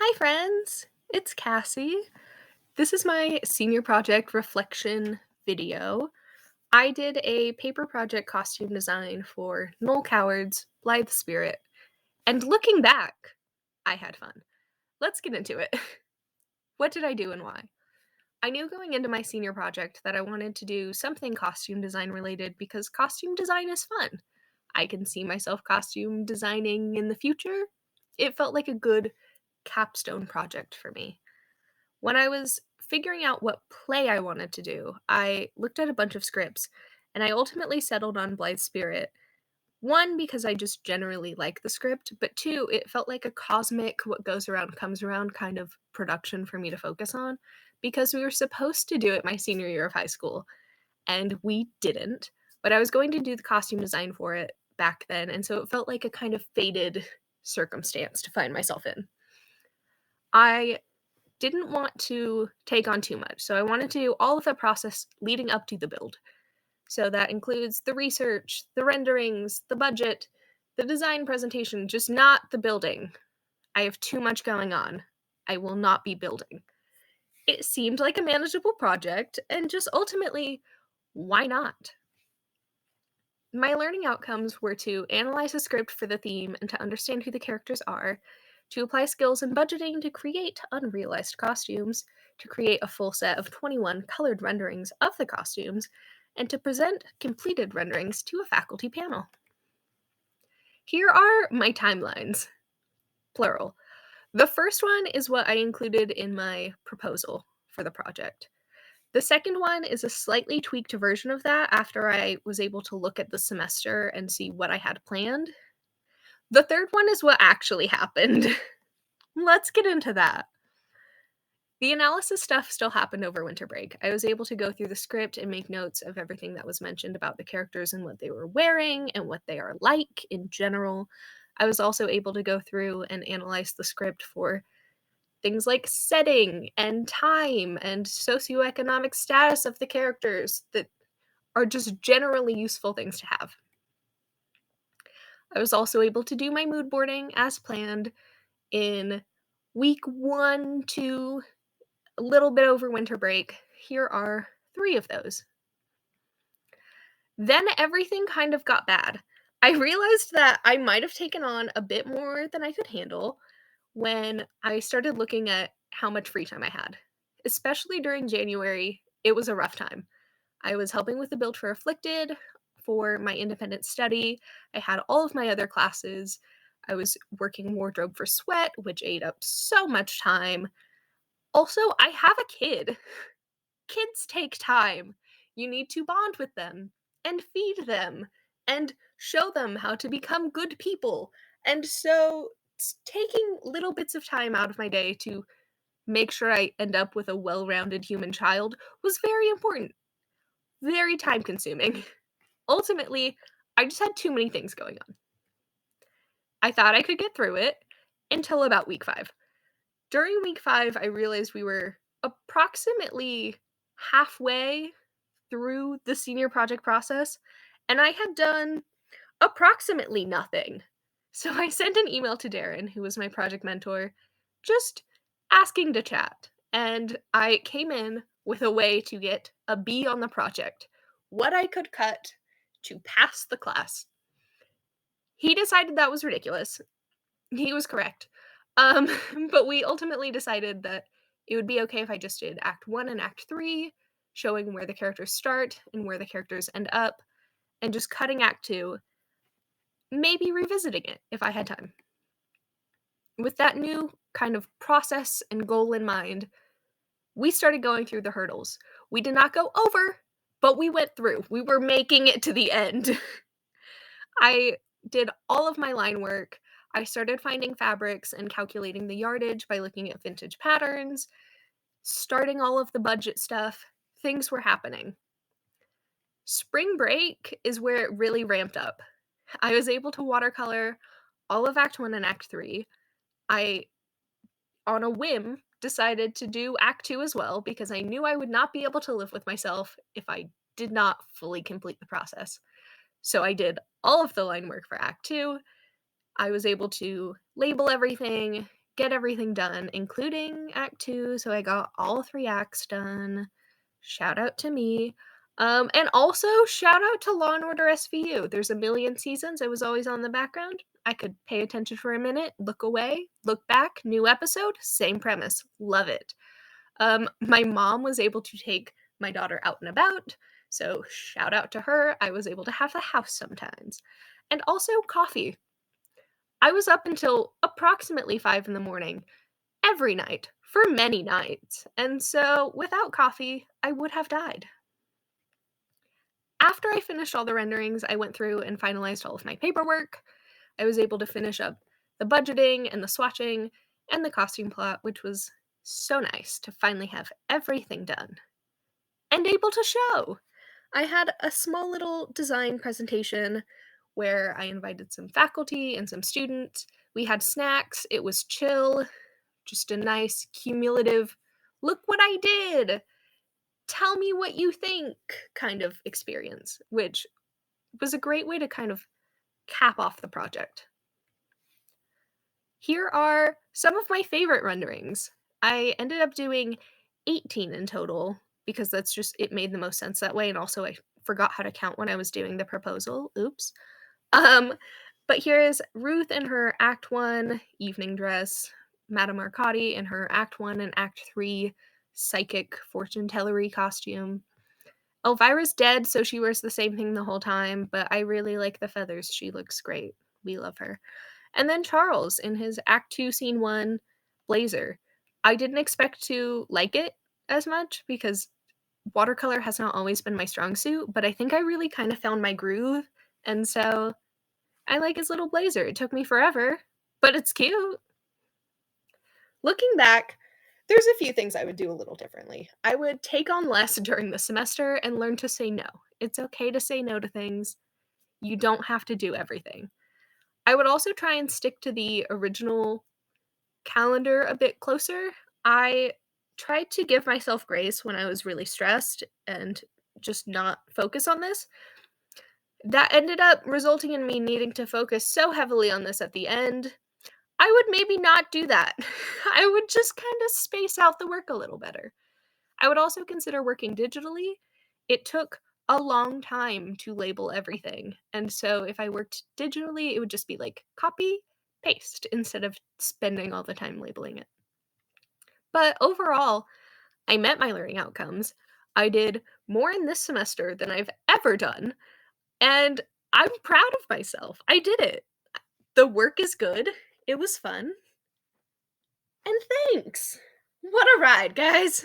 Hi, friends. It's Cassie. This is my senior project reflection video. I did a paper project costume design for Noel Coward's Blithe Spirit, and looking back, I had fun. Let's get into it. What did I do and why? I knew going into my senior project that I wanted to do something costume design related because costume design is fun. I can see myself costume designing in the future. It felt like a good capstone project for me. When I was figuring out what play I wanted to do, I looked at a bunch of scripts and I ultimately settled on Blithe Spirit. One, because I just generally like the script, but two, it felt like a cosmic, what goes around comes around kind of production for me to focus on because we were supposed to do it my senior year of high school and we didn't. But I was going to do the costume design for it back then, and so it felt like a kind of fated circumstance to find myself in. I didn't want to take on too much. So I wanted to do all of the process leading up to the build. So that includes the research, the renderings, the budget, the design presentation, just not the building. I have too much going on. I will not be building. It seemed like a manageable project, and just ultimately, why not? My learning outcomes were to analyze a script for the theme and to understand who the characters are, to apply skills in budgeting to create unrealized costumes, to create a full set of 21 colored renderings of the costumes, and to present completed renderings to a faculty panel. Here are my timelines, plural. The first one is what I included in my proposal for the project. The second one is a slightly tweaked version of that after I was able to look at the semester and see what I had planned. The third one is what actually happened. Let's get into that. The analysis stuff still happened over winter break. I was able to go through the script and make notes of everything that was mentioned about the characters and what they were wearing and what they are like in general. I was also able to go through and analyze the script for things like setting and time and socioeconomic status of the characters that are just generally useful things to have. I was also able to do my mood boarding as planned in week 1 to a little bit over winter break. Here are 3 of those. Then everything kind of got bad. I realized that I might have taken on a bit more than I could handle when I started looking at how much free time I had. Especially during January, it was a rough time. I was helping with the build for Afflicted, for my independent study. I had all of my other classes. I was working wardrobe for Sweat, which ate up so much time. Also, I have a kid. Kids take time. You need to bond with them and feed them and show them how to become good people. And so, taking little bits of time out of my day to make sure I end up with a well rounded human child was very important, very time consuming. Ultimately, I just had too many things going on. I thought I could get through it until about week 5. During week 5, I realized we were approximately halfway through the senior project process, and I had done approximately nothing. So I sent an email to Darren, who was my project mentor, just asking to chat. And I came in with a way to get a B on the project, what I could cut to pass the class. He decided that was ridiculous. He was correct. Um, but we ultimately decided that it would be okay if I just did Act 1 and Act 3, showing where the characters start and where the characters end up, and just cutting Act 2, maybe revisiting it if I had time. With that new kind of process and goal in mind, we started going through the hurdles. We did not go over, but we went through. We were making it to the end. I did all of my line work. I started finding fabrics and calculating the yardage by looking at vintage patterns, starting all of the budget stuff. Things were happening. Spring break is where it really ramped up. I was able to watercolor all of Act 1 and Act 3. I, on a whim, decided to do Act 2 as well because I knew I would not be able to live with myself if I did not fully complete the process. So I did all of the line work for Act 2. I was able to label everything, get everything done, including Act 2, so I got all 3 acts done. Shout out to me. And also shout out to Law& and Order SVU. There's a million seasons, I was always on the background. I could pay attention for a minute, look away, look back, new episode, same premise. Love it. My mom was able to take my daughter out and about, so shout out to her. I was able to have the house sometimes. And also coffee. I was up until approximately 5 in the morning every night for many nights, and so without coffee, I would have died. After I finished all the renderings, I went through and finalized all of my paperwork. I was able to finish up the budgeting and the swatching and the costume plot, which was so nice to finally have everything done and able to show. I had a small little design presentation where I invited some faculty and some students. We had snacks. It was chill, just a nice cumulative, look what I did, tell me what you think kind of experience, which was a great way to kind of cap off the project. Here are some of my favorite renderings. I ended up doing 18 in total because that's just, it made the most sense that way, and also I forgot how to count when I was doing the proposal. Oops. Um, but here is Ruth in her Act 1 evening dress, Madame Arcadi in her Act 1 and Act 3 psychic fortune tellery costume. Elvira's dead, so she wears the same thing the whole time, but I really like the feathers. She looks great. We love her. And then Charles in his Act 2, Scene 1 blazer. I didn't expect to like it as much because watercolor has not always been my strong suit, but I think I really kind of found my groove, and so I like his little blazer. It took me forever, but it's cute. Looking back, there's a few things I would do a little differently. I would take on less during the semester and learn to say no. It's okay to say no to things. You don't have to do everything. I would also try and stick to the original calendar a bit closer. I tried to give myself grace when I was really stressed and just not focus on this. That ended up resulting in me needing to focus so heavily on this at the end. I would maybe not do that. I would just kind of space out the work a little better. I would also consider working digitally. It took a long time to label everything. And so if I worked digitally, it would just be like copy, paste instead of spending all the time labeling it. But overall, I met my learning outcomes. I did more in this semester than I've ever done. And I'm proud of myself. I did it. The work is good. It was fun. And thanks. What a ride, guys.